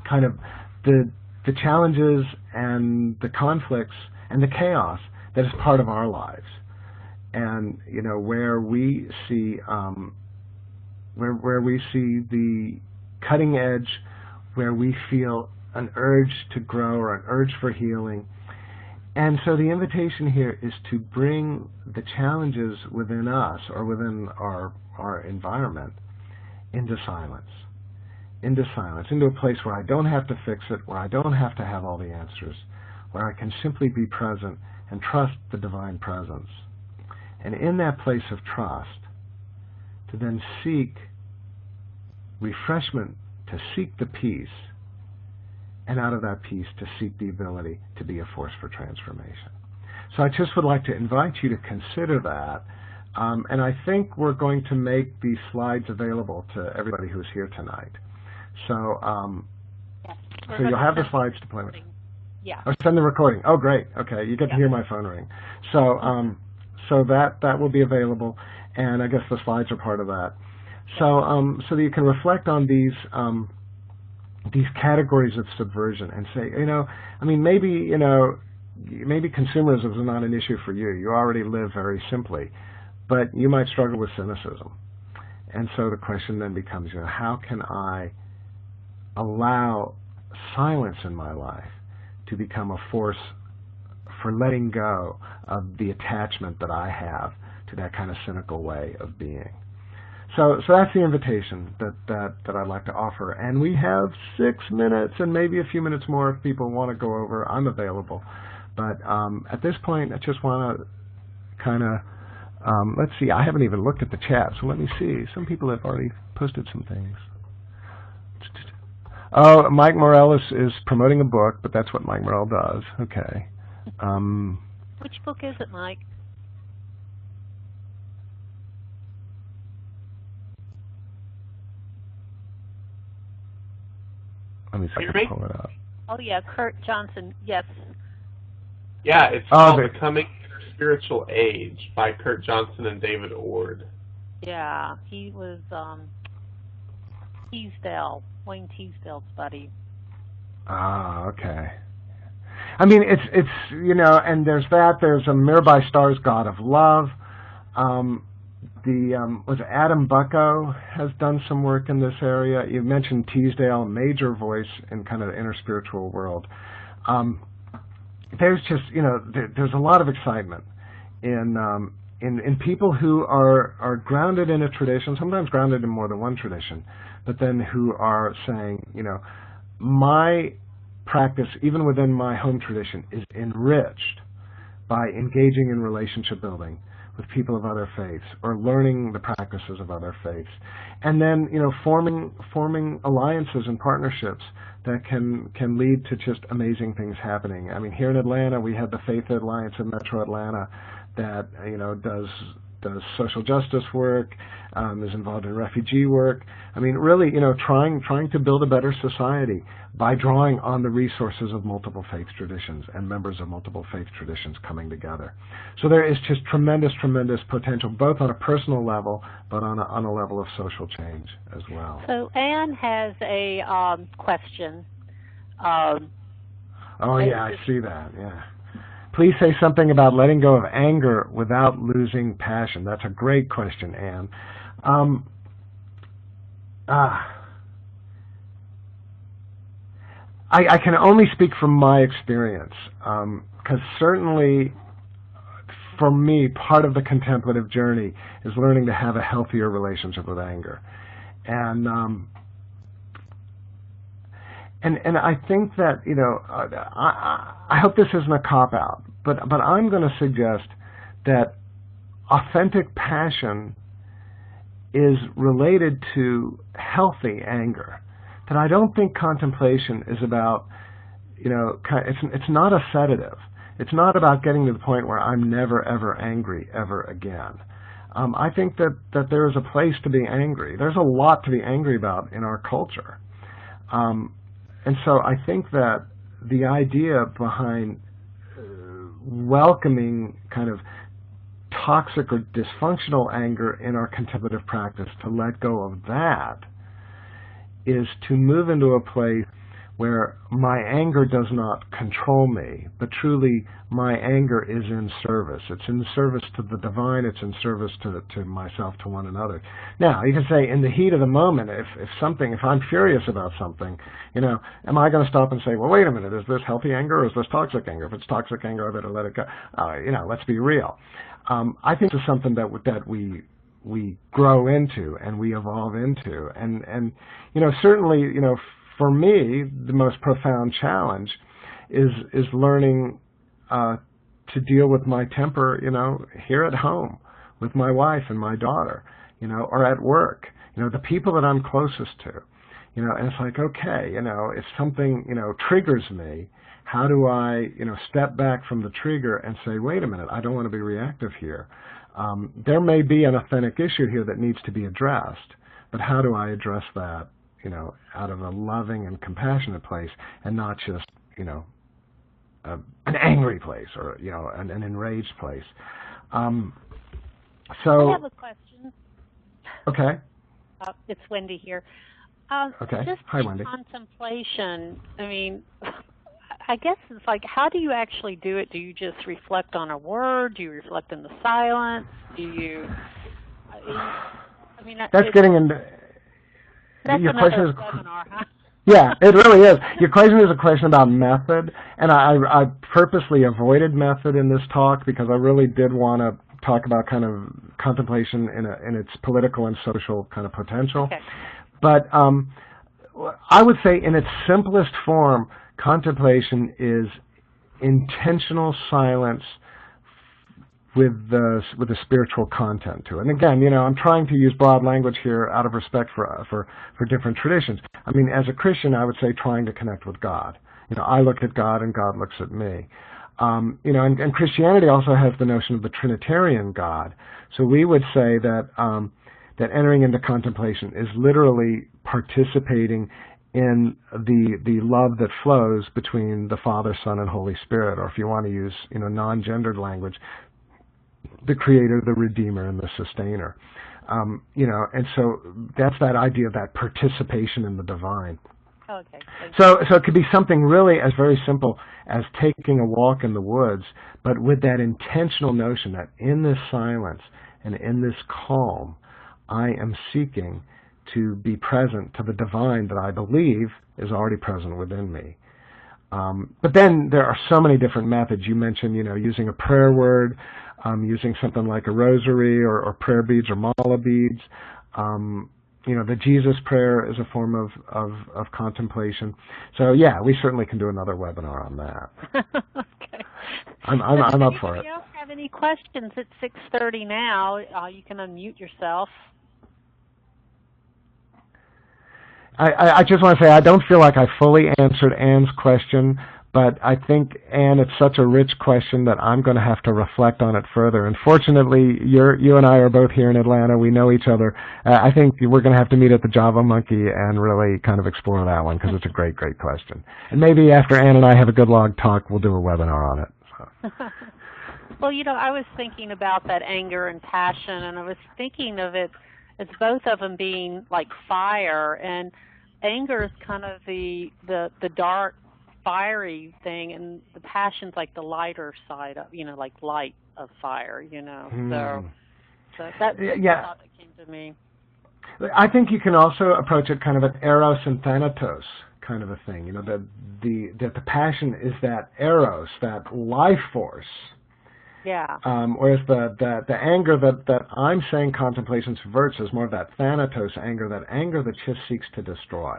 kind of the challenges and the conflicts and the chaos that is part of our lives. And where we see where we see the cutting edge, where we feel an urge to grow or an urge for healing. And so the invitation here is to bring the challenges within us or within our environment into silence, into a place where I don't have to fix it, where I don't have to have all the answers, where I can simply be present and trust the divine presence. And in that place of trust, to then seek refreshment, to seek the peace, and out of that peace to seek the ability to be a force for transformation. So I just would like to invite you to consider that, and I think we're going to make these slides available to everybody who's here tonight. So, so you'll have the slides to play with. Yeah. Or send the recording. Oh, great. Okay, you get to hear my phone ring. So, so that will be available, and I guess the slides are part of that. So, so that you can reflect on these categories of subversion and say, maybe consumerism is not an issue for you. You already live very simply, but you might struggle with cynicism. And so the question then becomes, how can I allow silence in my life to become a force for letting go of the attachment that I have to that kind of cynical way of being? So that's the invitation that I'd like to offer. And we have 6 minutes and maybe a few minutes more if people want to go over. I'm available. But at this point, I just want to kind of, let's see, I haven't even looked at the chat, so let me see. Some people have already posted some things. Oh, Mike Morell is promoting a book, but that's what Mike Morell does. Okay. Which book is it, Mike? Let me see if I can pull it up. Oh, yeah, Kurt Johnson, yes. Yeah, it's called Becoming Spiritual Age by Kurt Johnson and David Ord. Yeah, he was Wayne Teasdale's buddy. Ah, okay. I mean, it's you know, and there's that. There's a Mirabai Star's God of Love. Was Adam Bucko has done some work in this area. You mentioned Teasdale, a major voice in kind of the inner spiritual world. There's just, you know, there's a lot of excitement in people who are grounded in a tradition, sometimes grounded in more than one tradition, but then who are saying, you know, my practice, even within my home tradition, is enriched by engaging in relationship building with people of other faiths, or learning the practices of other faiths, and then, you know, forming alliances and partnerships that can lead to just amazing things happening. I mean, here in Atlanta, we have the Faith Alliance of Metro Atlanta that, you know, does social justice work, is involved in refugee work. I mean, really, you know, trying to build a better society by drawing on the resources of multiple faith traditions and members of multiple faith traditions coming together. So there is just tremendous potential, both on a personal level, but on a level of social change as well. So Anne has a question. Oh yeah, I see that. Yeah. Please say something about letting go of anger without losing passion. That's a great question, Anne. I can only speak from my experience, because certainly for me, part of the contemplative journey is learning to have a healthier relationship with anger. And I think that, you know, I hope this isn't a cop-out, but I'm going to suggest that authentic passion is related to healthy anger. That I don't think contemplation is about, you know, it's not a sedative. It's not about getting to the point where I'm never, ever angry ever again. I think that there is a place to be angry. There's a lot to be angry about in our culture. And so I think that the idea behind welcoming kind of toxic or dysfunctional anger in our contemplative practice, to let go of that, is to move into a place where my anger does not control me, but truly my anger is in service. It's in service to the divine. It's in service to myself, to one another. Now, you can say in the heat of the moment, if I'm furious about something, you know, am I going to stop and say, well, wait a minute, is this healthy anger or is this toxic anger? If it's toxic anger, I better let it go. You know, let's be real. I think this is something that we grow into and we evolve into, and you know, certainly, you know, for me, the most profound challenge is learning to deal with my temper, you know, here at home with my wife and my daughter, you know, or at work, you know, the people that I'm closest to, you know, and it's like, okay, you know, if something, you know, triggers me, how do I, you know, step back from the trigger and say, wait a minute, I don't want to be reactive here. There may be an authentic issue here that needs to be addressed, but how do I address that, you know, out of a loving and compassionate place, and not just, you know, an angry place, or, you know, an enraged place. So I have a question. Okay. It's Wendy here. Okay. Just Hi, Wendy. Contemplation. I mean, I guess it's like, how do you actually do it? Do you just reflect on a word? Do you reflect in the silence? Do you? I mean, that's getting into. That's your another question is, webinar, huh? Yeah, it really is. Your question is a question about method, and I purposely avoided method in this talk because I really did want to talk about kind of contemplation in its political and social kind of potential. Okay. But I would say in its simplest form, contemplation is intentional silence the spiritual content to it. And again, I'm trying to use broad language here out of respect for different traditions. I mean, as a Christian, I would say trying to connect with God. I look at God and God looks at me. And Christianity also has the notion of the Trinitarian God. So we would say that that entering into contemplation is literally participating in the love that flows between the Father, Son, and Holy Spirit, or if you want to use non-gendered language, the Creator, the Redeemer, and the Sustainer. And so that's that idea of that participation in the divine. Okay. So it could be something really as very simple as taking a walk in the woods, but with that intentional notion that in this silence and in this calm, I am seeking to be present to the divine that I believe is already present within me. But then there are so many different methods. You mentioned, using a prayer word, using something like a rosary or prayer beads or mala beads. The Jesus prayer is a form of contemplation. So yeah, we certainly can do another webinar on that. Okay. I'm up for it. If you don't have any questions, it's 6:30 now. You can unmute yourself. I just want to say I don't feel like I fully answered Anne's question, but I think, Anne, it's such a rich question that I'm going to have to reflect on it further. And fortunately, you and I are both here in Atlanta. We know each other. I think we're going to have to meet at the Java Monkey and really kind of explore that one because it's a great, great question. And maybe after Anne and I have a good long talk, we'll do a webinar on it. So. Well, I was thinking about that anger and passion, and I was thinking of it as both of them being like fire, and anger is kind of the dark, fiery thing, and the passion's like the lighter side of, like light of fire, So that's the thought that came to me. I think you can also approach it kind of an eros and thanatos kind of a thing. That the passion is that eros, that life force. Yeah. Whereas the anger that I'm saying contemplation subverts is more of that thanatos anger, that anger that just seeks to destroy.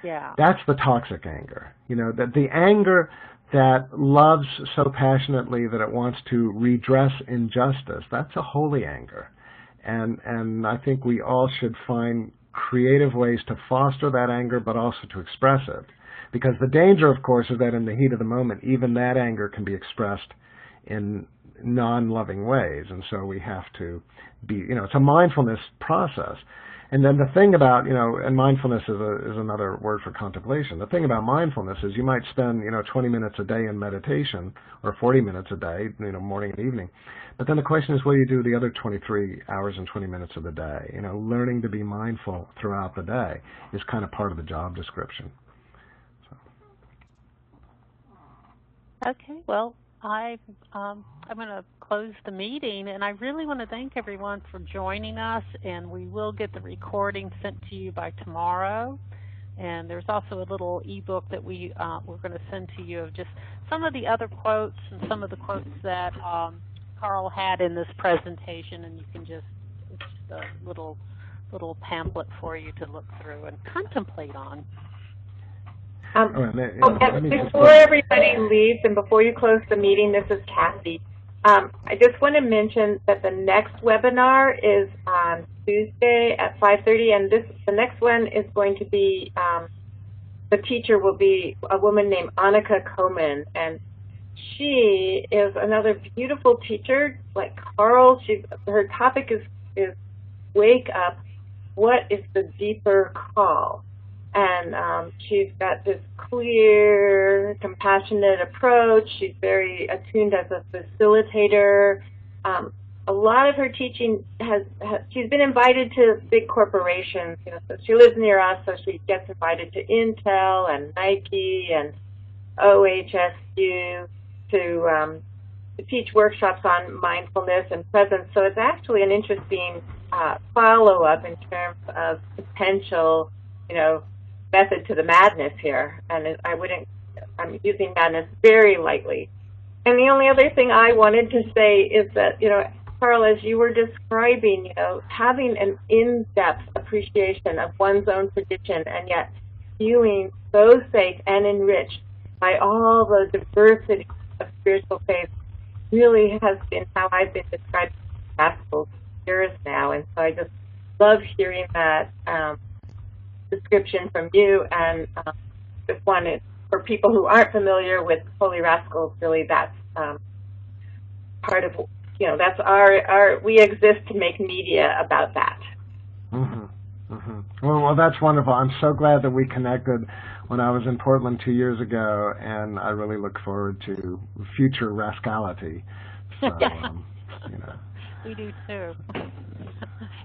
Yeah. That's the toxic anger. That the anger that loves so passionately that it wants to redress injustice, that's a holy anger. And I think we all should find creative ways to foster that anger, but also to express it. Because the danger, of course, is that in the heat of the moment, even that anger can be expressed in non-loving ways, and so we have to be, it's a mindfulness process. And then the thing about, and mindfulness is another word for contemplation. The thing about mindfulness is you might spend, 20 minutes a day in meditation, or 40 minutes a day, morning and evening. But then the question is, what do you do the other 23 hours and 20 minutes of the day? Learning to be mindful throughout the day is kind of part of the job description. So. Okay, well, I'm going to close the meeting, and I really want to thank everyone for joining us, and we will get the recording sent to you by tomorrow. And there's also a little ebook that we're going to send to you of just some of the other quotes and some of the quotes that Carl had in this presentation, and you can it's just a little pamphlet for you to look through and contemplate on. Before everybody leaves and before you close the meeting, this is Kathy. I just want to mention that the next webinar is on Tuesday at 5:30, and the next one is going to be, the teacher will be a woman named Annika Komen, and she is another beautiful teacher like Carl. Her topic is Wake Up, What is the Deeper Call? And she's got this clear, compassionate approach. She's very attuned as a facilitator. A lot of her teaching she's been invited to big corporations. So she lives near us, so she gets invited to Intel and Nike and OHSU to teach workshops on mindfulness and presence. So it's actually an interesting follow-up in terms of potential, method to the madness here, and I'm using madness very lightly. And the only other thing I wanted to say is that, Carl, as you were describing, having an in-depth appreciation of one's own tradition and yet feeling so safe and enriched by all the diversity of spiritual faiths, really has been how I've been describing rascals for years now, and so I just love hearing that description from you, and just wanted, for people who aren't familiar with Holy Rascals, really that's part of, that's we exist to make media about that. Mm-hmm. Mm-hmm. Well, that's wonderful. I'm so glad that we connected when I was in Portland 2 years ago, and I really look forward to future rascality. So, We do too.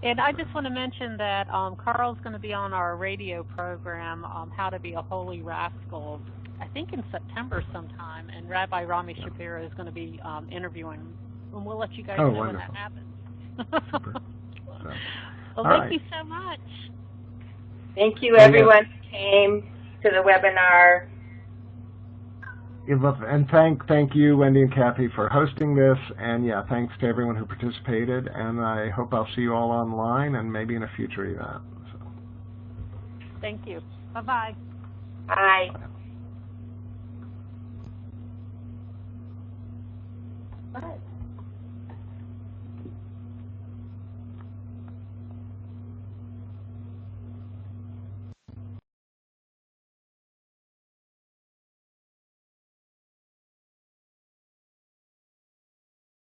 And I just want to mention that Carl's going to be on our radio program, How to Be a Holy Rascal, I think in September sometime, and Rabbi Rami Shapiro is going to be interviewing him, and we'll let you guys know wonderful. when that happens. So, well, thank you so much. Thank you, everyone who came to the webinar. And thank you, Wendy and Kathy, for hosting this. And thanks to everyone who participated. And I hope I'll see you all online and maybe in a future event. So. Thank you. Bye-bye. Bye. Bye.